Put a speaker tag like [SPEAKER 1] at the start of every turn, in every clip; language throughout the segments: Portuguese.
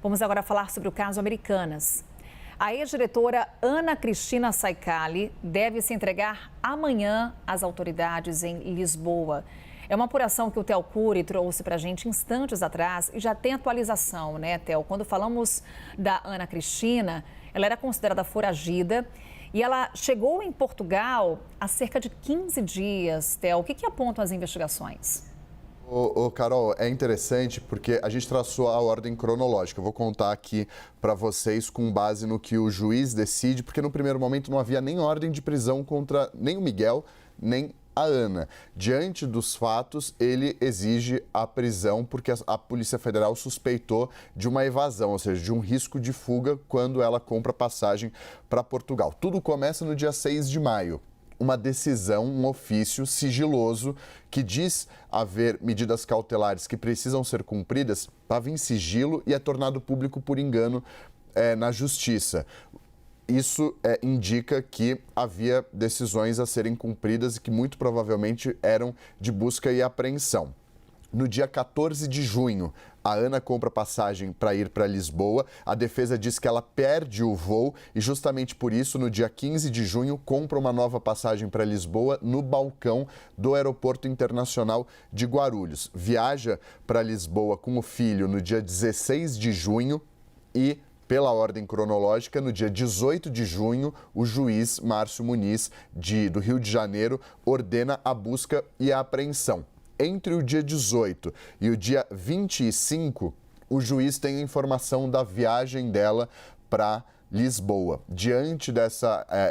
[SPEAKER 1] Vamos agora falar sobre o caso Americanas. A ex-diretora Ana Cristina Saicali deve se entregar amanhã às autoridades em Lisboa. É uma apuração que o Theo Cury trouxe para a gente instantes atrás e já tem atualização, né, Theo? Quando falamos da Ana Cristina, ela era considerada foragida e ela chegou em Portugal há cerca de 15 dias, Theo. O que apontam as investigações?
[SPEAKER 2] Carol, é interessante porque a gente traçou a ordem cronológica. Eu vou contar aqui para vocês com base no que o juiz decide, porque no primeiro momento não havia nem ordem de prisão contra nem o Miguel, nem a Ana. Diante dos fatos, ele exige a prisão porque a Polícia Federal suspeitou de uma evasão, ou seja, de um risco de fuga quando ela compra passagem para Portugal. Tudo começa no dia 6 de maio. Uma decisão, um ofício sigiloso que diz haver medidas cautelares que precisam ser cumpridas, estava em sigilo e é tornado público por engano na Justiça. Isso indica que havia decisões a serem cumpridas e que muito provavelmente eram de busca e apreensão. No dia 14 de junho, a Ana compra passagem para ir para Lisboa. A defesa diz que ela perde o voo e justamente por isso, no dia 15 de junho, compra uma nova passagem para Lisboa no balcão do Aeroporto Internacional de Guarulhos. Viaja para Lisboa com o filho no dia 16 de junho e, pela ordem cronológica, no dia 18 de junho, o juiz Márcio Muniz, do Rio de Janeiro, ordena a busca e a apreensão. Entre o dia 18 e o dia 25, o juiz tem a informação da viagem dela para Lisboa. Diante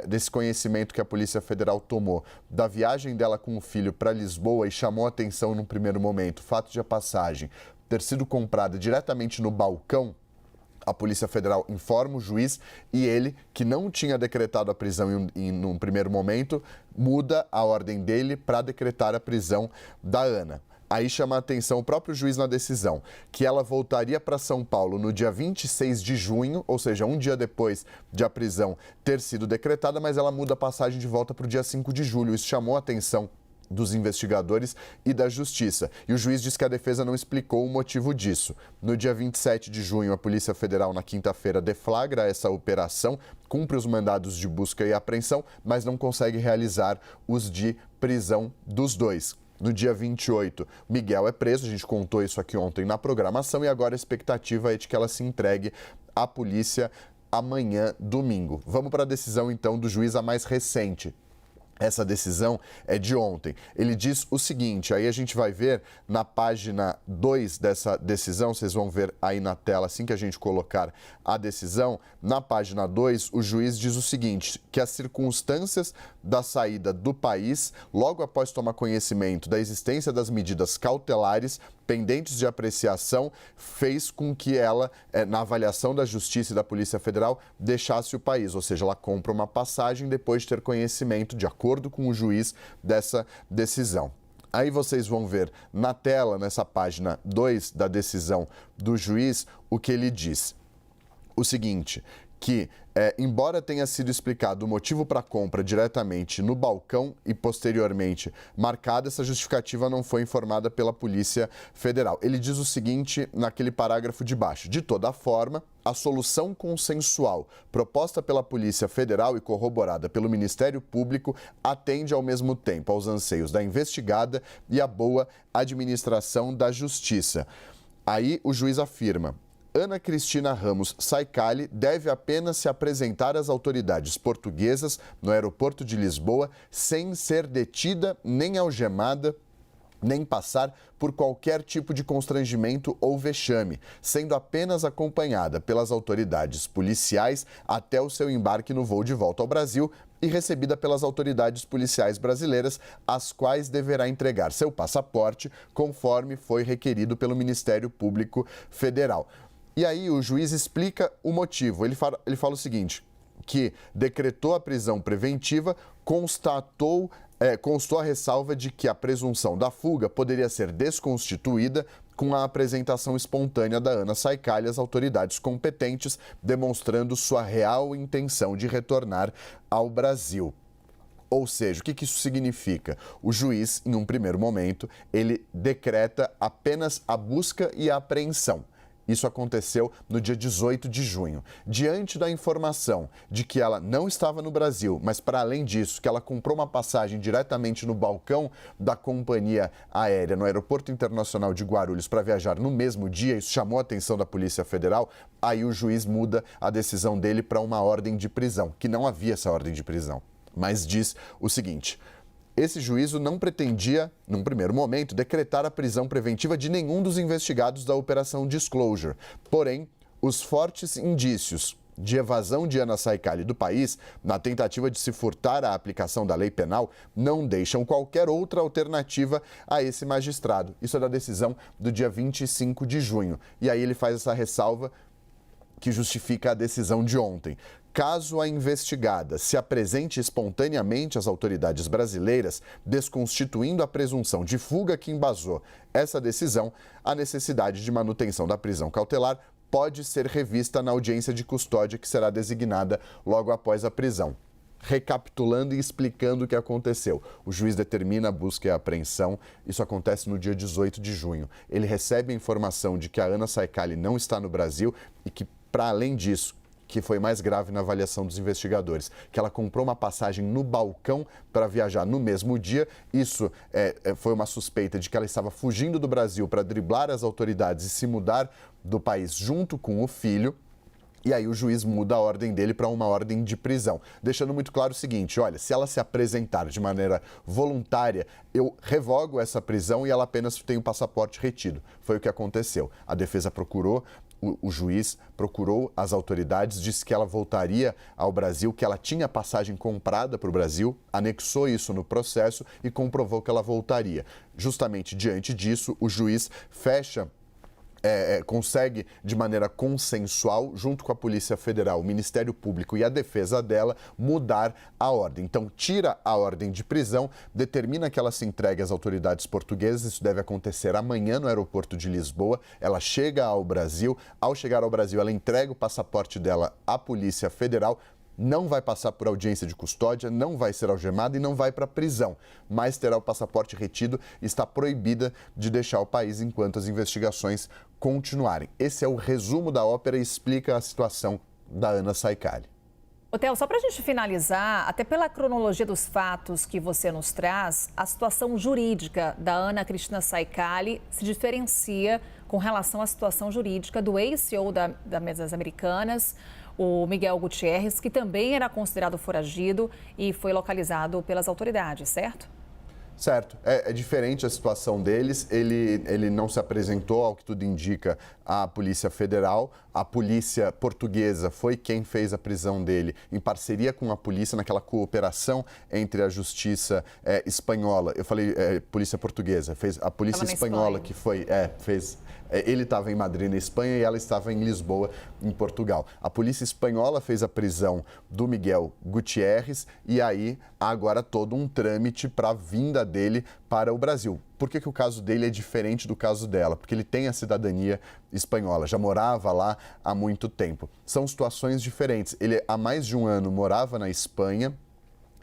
[SPEAKER 2] desse conhecimento que a Polícia Federal tomou da viagem dela com o filho para Lisboa e chamou a atenção num primeiro momento, o fato de a passagem ter sido comprada diretamente no balcão, a Polícia Federal informa o juiz e ele, que não tinha decretado a prisão num primeiro momento, muda a ordem dele para decretar a prisão da Ana. Aí chama a atenção o próprio juiz na decisão, que ela voltaria para São Paulo no dia 26 de junho, ou seja, um dia depois de a prisão ter sido decretada, mas ela muda a passagem de volta para o dia 5 de julho. Isso chamou a atenção dos investigadores e da Justiça. E o juiz diz que a defesa não explicou o motivo disso. No dia 27 de junho, a Polícia Federal, na quinta-feira, deflagra essa operação, cumpre os mandados de busca e apreensão, mas não consegue realizar os de prisão dos dois. No dia 28, Miguel é preso, a gente contou isso aqui ontem na programação, e agora a expectativa é de que ela se entregue à polícia amanhã, domingo. Vamos para a decisão, então, do juiz, a mais recente. Essa decisão é de ontem. Ele diz o seguinte, aí a gente vai ver na página 2 dessa decisão, vocês vão ver aí na tela assim que a gente colocar a decisão. Na página 2, o juiz diz o seguinte, que as circunstâncias da saída do país, logo após tomar conhecimento da existência das medidas cautelares pendentes de apreciação, fez com que ela, na avaliação da Justiça e da Polícia Federal, deixasse o país. Ou seja, ela compra uma passagem depois de ter conhecimento, de acordo com o juiz, dessa decisão. Aí vocês vão ver na tela, nessa página 2 da decisão do juiz, o que ele diz. O seguinte, que, embora tenha sido explicado o motivo para a compra diretamente no balcão e posteriormente marcada, essa justificativa não foi informada pela Polícia Federal. Ele diz o seguinte naquele parágrafo de baixo: de toda forma, a solução consensual proposta pela Polícia Federal e corroborada pelo Ministério Público atende ao mesmo tempo aos anseios da investigada e à boa administração da Justiça. Aí o juiz afirma: Ana Cristina Ramos Saicali deve apenas se apresentar às autoridades portuguesas no aeroporto de Lisboa sem ser detida nem algemada, nem passar por qualquer tipo de constrangimento ou vexame, sendo apenas acompanhada pelas autoridades policiais até o seu embarque no voo de volta ao Brasil e recebida pelas autoridades policiais brasileiras, às quais deverá entregar seu passaporte, conforme foi requerido pelo Ministério Público Federal. E aí o juiz explica o motivo. Ele fala o seguinte, que decretou a prisão preventiva, constou a ressalva de que a presunção da fuga poderia ser desconstituída com a apresentação espontânea da Ana Saicali às autoridades competentes, demonstrando sua real intenção de retornar ao Brasil. Ou seja, o que isso significa? O juiz, em um primeiro momento, ele decreta apenas a busca e a apreensão. Isso aconteceu no dia 18 de junho. Diante da informação de que ela não estava no Brasil, mas para além disso, que ela comprou uma passagem diretamente no balcão da companhia aérea no Aeroporto Internacional de Guarulhos para viajar no mesmo dia, isso chamou a atenção da Polícia Federal, aí o juiz muda a decisão dele para uma ordem de prisão, que não havia essa ordem de prisão, mas diz o seguinte: esse juízo não pretendia, num primeiro momento, decretar a prisão preventiva de nenhum dos investigados da Operação Disclosure. Porém, os fortes indícios de evasão de Ana Saicali do país, na tentativa de se furtar à aplicação da lei penal, não deixam qualquer outra alternativa a esse magistrado. Isso é da decisão do dia 25 de junho. E aí ele faz essa ressalva que justifica a decisão de ontem. Caso a investigada se apresente espontaneamente às autoridades brasileiras, desconstituindo a presunção de fuga que embasou essa decisão, a necessidade de manutenção da prisão cautelar pode ser revista na audiência de custódia que será designada logo após a prisão. Recapitulando e explicando o que aconteceu. O juiz determina a busca e a apreensão. Isso acontece no dia 18 de junho. Ele recebe a informação de que a Ana Saicali não está no Brasil e que, para além disso, que foi mais grave na avaliação dos investigadores, que ela comprou uma passagem no balcão para viajar no mesmo dia. Isso foi uma suspeita de que ela estava fugindo do Brasil para driblar as autoridades e se mudar do país junto com o filho. E aí o juiz muda a ordem dele para uma ordem de prisão, deixando muito claro o seguinte: olha, se ela se apresentar de maneira voluntária, eu revogo essa prisão e ela apenas tem o passaporte retido. Foi o que aconteceu. A defesa procurou, o juiz procurou as autoridades, disse que ela voltaria ao Brasil, que ela tinha passagem comprada para o Brasil, anexou isso no processo e comprovou que ela voltaria. Justamente diante disso, o juiz fecha consegue, de maneira consensual, junto com a Polícia Federal, o Ministério Público e a defesa dela, mudar a ordem. Então, tira a ordem de prisão, determina que ela se entregue às autoridades portuguesas. Isso deve acontecer amanhã no aeroporto de Lisboa. Ela chega ao Brasil. Ao chegar ao Brasil, ela entrega o passaporte dela à Polícia Federal. Não vai passar por audiência de custódia, não vai ser algemada e não vai para a prisão, mas terá o passaporte retido e está proibida de deixar o país enquanto as investigações continuarem. Esse é o resumo da ópera e explica a situação da Ana Saicali.
[SPEAKER 1] Theo, só para a gente finalizar, até pela cronologia dos fatos que você nos traz, a situação jurídica da Ana Cristina Saicali se diferencia com relação à situação jurídica do ex-CEO das Americanas, o Miguel Gutierrez, que também era considerado foragido e foi localizado pelas autoridades, certo?
[SPEAKER 2] Certo. É diferente a situação deles. Ele não se apresentou, ao que tudo indica, à Polícia Federal. A polícia portuguesa foi quem fez a prisão dele em parceria com a polícia, naquela cooperação entre a justiça espanhola. Eu falei polícia portuguesa, fez a polícia espanhola que foi, fez... Ele estava em Madrid, na Espanha, e ela estava em Lisboa, em Portugal. A polícia espanhola fez a prisão do Miguel Gutierrez e aí há agora todo um trâmite para a vinda dele para o Brasil. Por que o caso dele é diferente do caso dela? Porque ele tem a cidadania espanhola, já morava lá há muito tempo. São situações diferentes. Ele há mais de um ano morava na Espanha.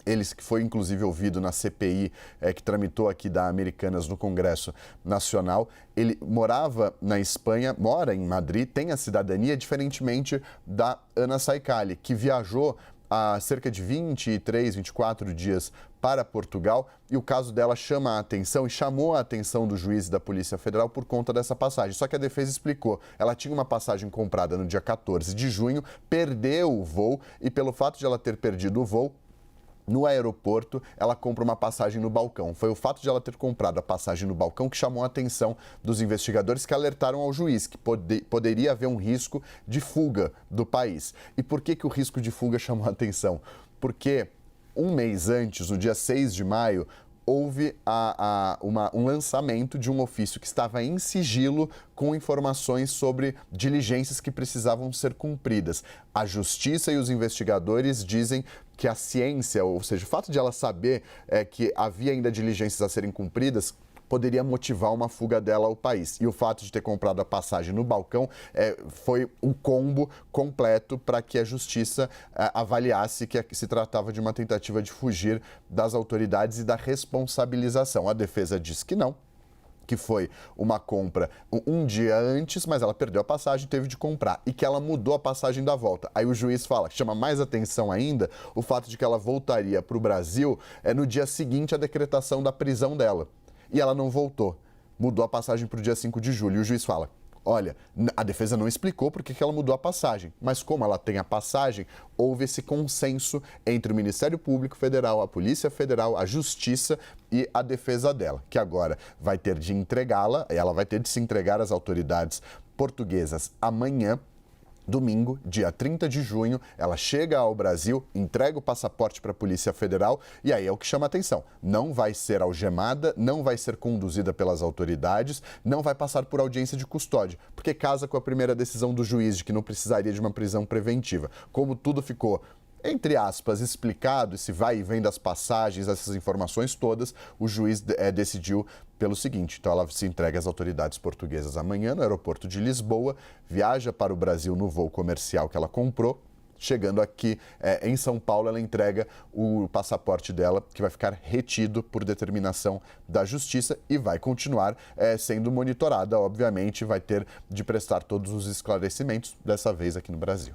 [SPEAKER 2] Ele que foi inclusive ouvido na CPI que tramitou aqui da Americanas no Congresso Nacional. Ele morava na Espanha, mora em Madrid, tem a cidadania, diferentemente da Ana Saicali, que viajou há cerca de 23, 24 dias para Portugal, e o caso dela chama a atenção e chamou a atenção do juiz da Polícia Federal por conta dessa passagem. Só que a defesa explicou, ela tinha uma passagem comprada no dia 14 de junho, perdeu o voo e pelo fato de ela ter perdido o voo, no aeroporto, ela compra uma passagem no balcão. Foi o fato de ela ter comprado a passagem no balcão que chamou a atenção dos investigadores, que alertaram ao juiz que poderia haver um risco de fuga do país. E por que o risco de fuga chamou a atenção? Porque um mês antes, no dia 6 de maio, houve um lançamento de um ofício que estava em sigilo com informações sobre diligências que precisavam ser cumpridas. A justiça e os investigadores dizem que a ciência, ou seja, o fato de ela saber que havia ainda diligências a serem cumpridas, poderia motivar uma fuga dela ao país. E o fato de ter comprado a passagem no balcão foi um combo completo para que a justiça avaliasse que se tratava de uma tentativa de fugir das autoridades e da responsabilização. A defesa diz que não, que foi uma compra um dia antes, mas ela perdeu a passagem, teve de comprar, e que ela mudou a passagem da volta. Aí o juiz fala, que chama mais atenção ainda, o fato de que ela voltaria para o Brasil no dia seguinte à decretação da prisão dela. E ela não voltou. Mudou a passagem para o dia 5 de julho. E o juiz fala, olha, a defesa não explicou por que ela mudou a passagem, mas como ela tem a passagem, houve esse consenso entre o Ministério Público Federal, a Polícia Federal, a Justiça e a defesa dela, que agora vai ter de entregá-la, ela vai ter de se entregar às autoridades portuguesas amanhã. Domingo, dia 30 de junho, ela chega ao Brasil, entrega o passaporte para a Polícia Federal e aí é o que chama a atenção. Não vai ser algemada, não vai ser conduzida pelas autoridades, não vai passar por audiência de custódia, porque casa com a primeira decisão do juiz de que não precisaria de uma prisão preventiva. Como tudo ficou, entre aspas, explicado, esse vai e vem das passagens, essas informações todas, o juiz decidiu pelo seguinte, então ela se entrega às autoridades portuguesas amanhã no aeroporto de Lisboa, viaja para o Brasil no voo comercial que ela comprou, chegando aqui em São Paulo, ela entrega o passaporte dela, que vai ficar retido por determinação da Justiça e vai continuar sendo monitorada, obviamente, vai ter de prestar todos os esclarecimentos, dessa vez aqui no Brasil.